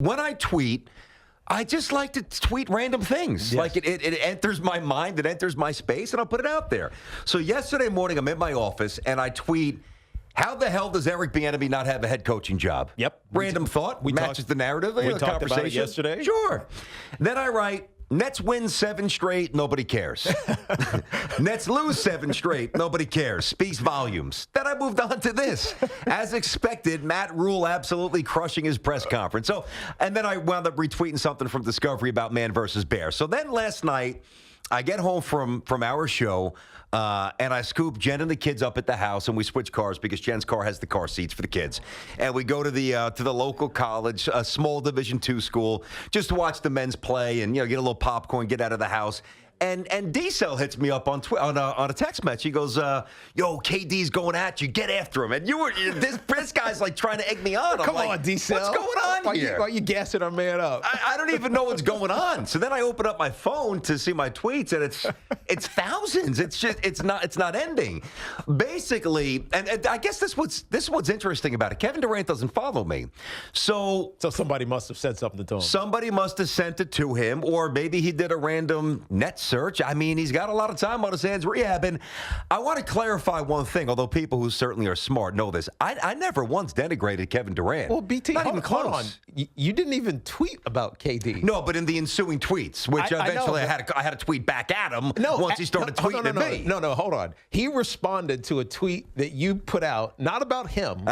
when I tweet, I just like to tweet random things. Yes. Like it enters my mind, it enters my space, and I'll put it out there. So yesterday morning, I'm in my office, and I tweet, how the hell does Eric Bieniemy not have a head coaching job? Yep. Random thought. We matches the narrative. We the talked about it yesterday. Sure. Then I write, Nets win 7 straight, nobody cares. Nets lose 7 straight, nobody cares. Speaks volumes. Then I moved on to this. As expected, Matt Rule absolutely crushing his press conference. And then I wound up retweeting something from Discovery about Man versus Bear. So then last night, I get home from our show, and I scoop Jen and the kids up at the house, and we switch cars because Jen's car has the car seats for the kids. And we go to the local college, a small Division II school, just to watch the men's play and get a little popcorn, get out of the house. And D-Cell hits me up on a text message. He goes, "Yo, KD's going at you. Get after him." And this guy's like trying to egg me on. Come on, D-Cell. What's going on here? Why you gassing our man up? I don't even know what's going on. So then I open up my phone to see my tweets, and it's thousands. It's not ending. Basically, and I guess this is what's interesting about it. Kevin Durant doesn't follow me, so somebody must have said something to him. Somebody must have sent it to him, or maybe he did a random net search. I mean, he's got a lot of time on his hands rehabbing. I want to clarify one thing, although people who certainly are smart know this. I never once denigrated Kevin Durant. Well, BT, not even close. Hold on. You didn't even tweet about KD. No, but in the ensuing tweets, which eventually I had to tweet back at him once he started tweeting at me. No, hold on. He responded to a tweet that you put out, not about him.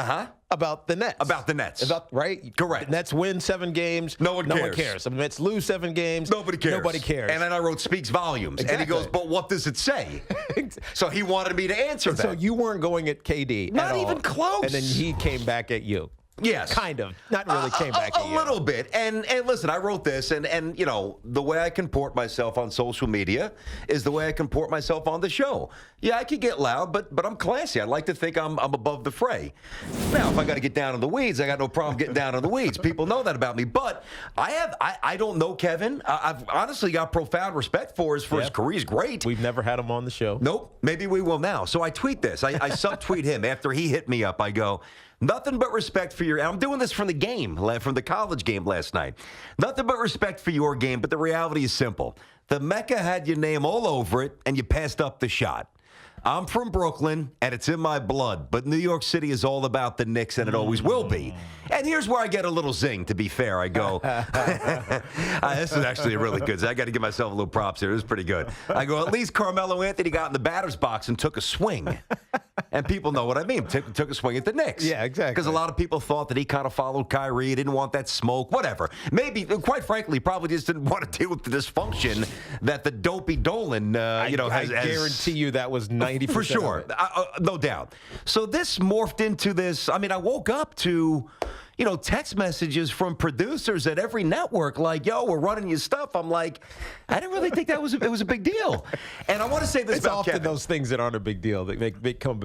About the Nets. About the Nets. Right? Correct. The Nets win 7 games. No one cares. The Nets lose 7 games. Nobody cares. And then I wrote speaks volumes. Exactly. And he goes, but what does it say? So he wanted me to answer that. So you weren't going at KD Not at even all. close. And then he came back at you. Yes. Kind of. Not really came back at you. A little bit. And listen, I wrote this, and the way I comport myself on social media is the way I comport myself on the show. Yeah, I can get loud, but I'm classy. I like to think I'm above the fray. Now, if I got to get down in the weeds, I got no problem getting down in the weeds. People know that about me. But I don't know Kevin. I've honestly got profound respect for his career. He's great. We've never had him on the show. Nope. Maybe we will now. So I tweet this. I subtweet him after he hit me up. I go, nothing but respect for your – I'm doing this from the game, from the college game last night. Nothing but respect for your game, but the reality is simple. The Mecca had your name all over it, and you passed up the shot. I'm from Brooklyn, and it's in my blood, but New York City is all about the Knicks, and it always will be. And here's where I get a little zing, to be fair. I go, this is actually really good. So I got to give myself a little props here. This is pretty good. I go, at least Carmelo Anthony got in the batter's box and took a swing. And people know what I mean. Took a swing at the Knicks. Yeah, exactly. Because a lot of people thought that he kind of followed Kyrie, didn't want that smoke, whatever. Maybe, quite frankly, probably just didn't want to deal with the dysfunction that the dopey Dolan, has. I guarantee you that was 90% for sure. of it. No doubt. So this morphed into this. I mean, I woke up to, text messages from producers at every network like, yo, we're running your stuff. I'm like, I didn't really think it was a big deal. And I want to say this it's about often Kevin. Those things that aren't a big deal that become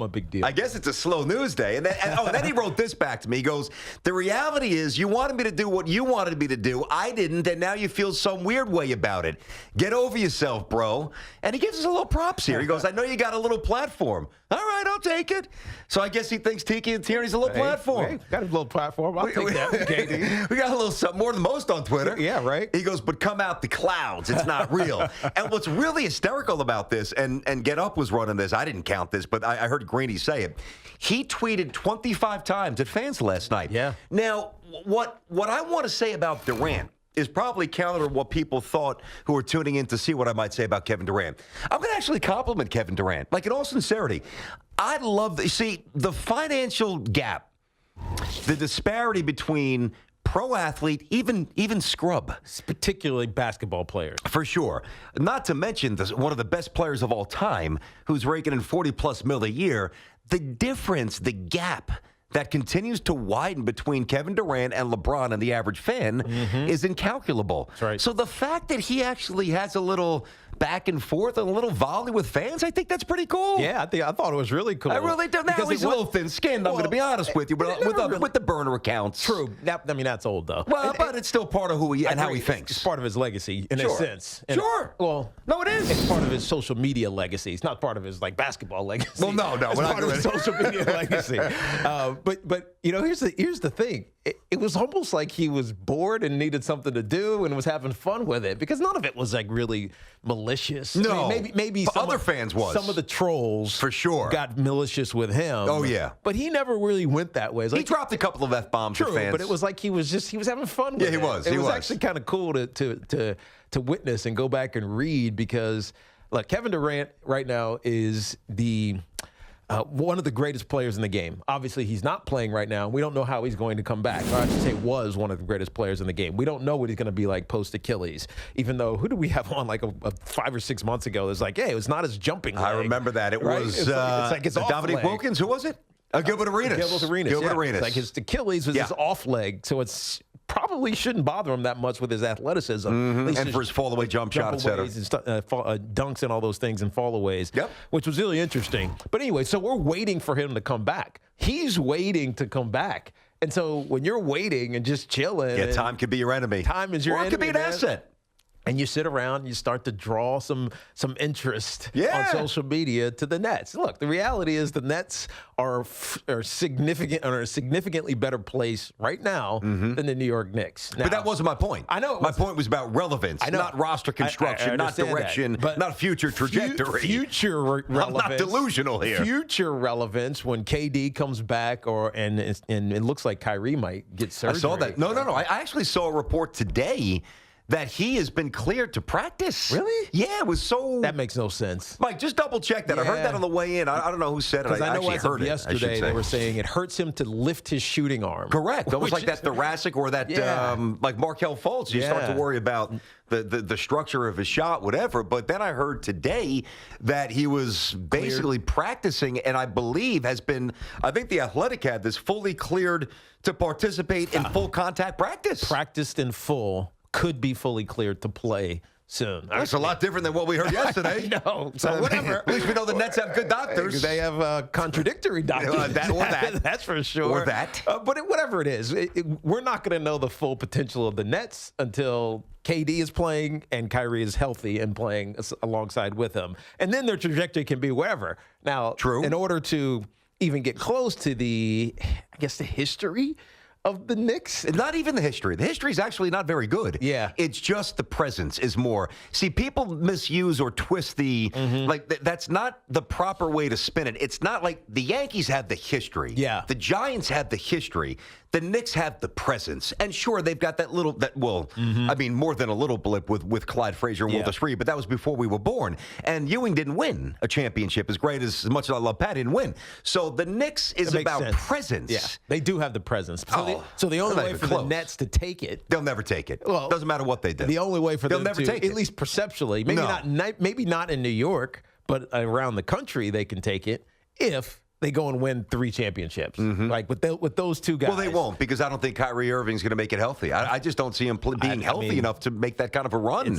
a big deal. I guess it's a slow news day. And then he wrote this back to me. He goes, the reality is you wanted me to do what you wanted me to do. I didn't, and now you feel some weird way about it. Get over yourself, bro. And he gives us a little props here. He goes, I know you got a little platform. All right, I'll take it. So I guess he thinks Tiki and Tierney's a little platform. Hey, got a little platform. I'll take that. KD. We got a little something more than most on Twitter. Yeah, right. He goes, but come out the clouds. It's not real. And what's really hysterical about this, and Get Up was running this. I didn't count this, but I heard Greeny say it. He tweeted 25 times at fans last night. Yeah. Now, what I want to say about Durant is probably counter to what people thought who were tuning in to see what I might say about Kevin Durant. I'm going to actually compliment Kevin Durant. Like, in all sincerity, I love the financial gap, the disparity between pro athlete, even scrub. Particularly basketball players. For sure. Not to mention one of the best players of all time who's raking in $40+ million a year. The difference, the gap that continues to widen between Kevin Durant and LeBron and the average fan is incalculable. That's right. So the fact that he actually has a little back and forth and a little volley with fans, I think that's pretty cool. Yeah, I thought it was really cool. I really do. Now he's a little thin-skinned, I'm going to be honest with you, but with the burner accounts. True. That's old, though. Well, but it's still part of who he and how he thinks. It's part of his legacy, in a sense. Sure. Well, no, it is. It's part of his social media legacy. It's not part of his basketball legacy. Well, no, it's part of his social media legacy. But here's the thing. it was almost like he was bored and needed something to do and was having fun with it, because none of it was like really malicious. No, I mean, maybe but some other fans was. Some of the trolls for sure got malicious with him. Oh yeah, but he never really went that way. He dropped a couple of F-bombs to fans, but it was like he was having fun with it. Yeah, he was. It was actually kind of cool to witness and go back and read, because look, Kevin Durant right now is the one of the greatest players in the game. Obviously, he's not playing right now. We don't know how he's going to come back. Or I should say was one of the greatest players in the game. We don't know what he's going to be like post-Achilles. Even though, who did we have on like a 5 or 6 months ago? It was like, hey, it was not his jumping leg. I remember that. It right? was it's like his off Dominique leg. Wilkins. Who was it? Gilbert Arenas. Gilbert Arenas. Like his Achilles was his off leg. So it's probably shouldn't bother him that much with his athleticism. And for his fall-away jump shot, et cetera. Dunks and all those things and fall-aways, which was really interesting. But anyway, so we're waiting for him to come back. He's waiting to come back. And so when you're waiting and just chilling. Yeah, time could be your enemy. Time is your enemy. Or it could be an asset. And you sit around and you start to draw some interest on social media to the Nets. Look, the reality is the Nets are a significantly better place right now than the New York Knicks. Now, but that wasn't my point. I know. My point was about relevance, not roster construction, I not direction, not future trajectory. Future relevance. I'm not delusional here. Future relevance when KD comes back, and it looks like Kyrie might get surgery. I saw that. No. I actually saw a report today that he has been cleared to practice. Really? Yeah, it was so... That makes no sense. Mike, just double check that. I heard that on the way in. I don't know who said it. Because I know actually as heard of yesterday they were saying it hurts him to lift his shooting arm. Correct. Almost like that thoracic or that, like Markelle Fultz. You start to worry about the structure of his shot, whatever. But then I heard today that he was basically practicing, and I believe I think the Athletic had this fully cleared to participate in full contact practice. Practiced in full. Could be fully cleared to play soon. That's a lot different than what we heard yesterday. No, so whatever. At least we know the Nets have good doctors. They have contradictory doctors. That's for sure. Or that. But whatever it is, we're not going to know the full potential of the Nets until KD is playing and Kyrie is healthy and playing alongside with him. And then their trajectory can be wherever. Now, in order to even get close to the history of the Knicks? Not even the history. The history is actually not very good. Yeah. It's just the presence is more. See, people misuse or twist the, that's not the proper way to spin it. It's not like the Yankees have the history. Yeah. The Giants have the history. The Knicks have the presence. And sure, they've got that little, I mean, more than a little blip with Clyde Frazier and Will Reed, but that was before we were born. And Ewing didn't win a championship as much as I love Pat, didn't win. So the Knicks is about presence. Yeah, they do have the presence. So the only way for the Nets to take it. They'll never take it. Well, doesn't matter what they do. The only way for them to, at least perceptually, maybe not in New York, but around the country they can take it if they go and win 3 championships. Like with those two guys. Well, they won't, because I don't think Kyrie Irving's going to make it healthy. I just don't see him being healthy enough to make that kind of a run.